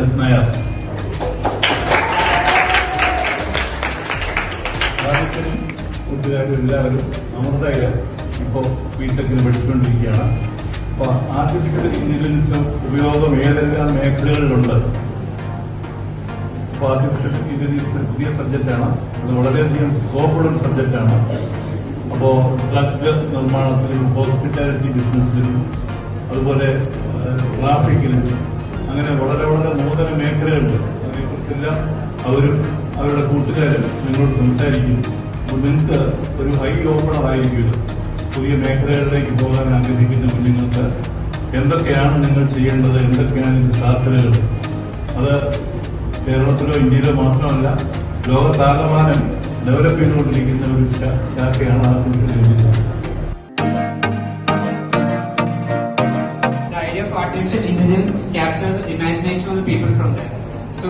S Nair. കൂട്ടുകാരും എല്ലാവരും അമൃതയില് ഇപ്പോൾ ബിടെക്കിന് പഠിച്ചുകൊണ്ടിരിക്കുകയാണ്. അപ്പോൾ ആർട്ടിഫിഷ്യൽ ഇന്റലിജൻസ് ഉപയോഗം ഏതെല്ലാം മേഖലകളിലുണ്ട്. അപ്പോൾ ആർട്ടിഫിഷ്യൽ ഇന്റലിജൻസ് പുതിയ സബ്ജക്റ്റാണ്. അത് വളരെയധികം സ്കോപ്പുള്ള സബ്ജക്റ്റാണ്. അപ്പോൾ ഡ്രഗ് നിർമ്മാണത്തിലും ഹോസ്പിറ്റാലിറ്റി ബിസിനസ്സിലും അതുപോലെ ട്രാഫിക്കിലും അങ്ങനെ വളരെ നൂതന മേഖലകളുണ്ട്. അതിനെക്കുറിച്ചെല്ലാം അവരും അവരുടെ കൂട്ടുകാരും നിങ്ങളോട് സംസാരിക്കും. നിങ്ങൾക്ക് ഒരു ഐ ഓപ്പണർ ആയിരിക്കും. പുതിയ മേഖലകളിലേക്ക് പോകാൻ ആഗ്രഹിക്കുന്ന കുഞ്ഞുങ്ങൾക്ക് എന്തൊക്കെയാണ് നിങ്ങൾ ചെയ്യേണ്ടത്, എന്തൊക്കെയാണ് ഇതിന്റെ സാധ്യതകൾ. അത് കേരളത്തിലോ ഇന്ത്യയിലോ മാത്രമല്ല, ലോകത്താകമാനം ഡെവലപ്പ് ചെയ്തുകൊണ്ടിരിക്കുന്ന ഒരു ശാഖയാണ് artificial intelligence. Artificial intelligence capture the imagination of the people from there. So,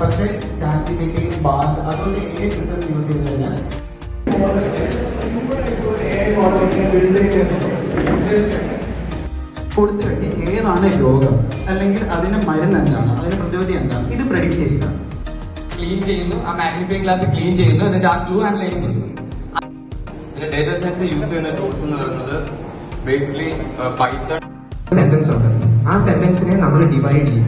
പക്ഷേ ChatGPT, ബാർഡ് അതുകൊണ്ട് AI സിസ്റ്റം യൂസ് ചെയ്ത് കഴിഞ്ഞാൽ കൊടുത്തു കഴിഞ്ഞ് ഏതാണ് രോഗം അല്ലെങ്കിൽ അതിന്റെ മരുന്ന് എന്താണ്, അതിന്റെ പ്രതിവിധി എന്താണ്, ഇത് പ്രെഡിക്റ്റ് ചെയ്യുക. ക്ലീൻ ചെയ്യുന്നു, ആ മാഗ്നിഫൈങ് ഗ്ലാസ് ക്ലീൻ ചെയ്യുന്നു, എന്നിട്ട് ആ ക്ലൂ അനലൈസ് ചെയ്യുന്നു. പിന്നെ ഡേറ്റ സയൻസ് യൂസ് ചെയ്യുന്ന ടൂൾസ് എന്ന് പറയുന്നത് ബേസിക്കലി പൈത്തൺ. സെന്റൻസ് ഉണ്ട്, ആ സെന്റൻസിനെ നമ്മൾ ഡിവൈഡ് ചെയ്യും.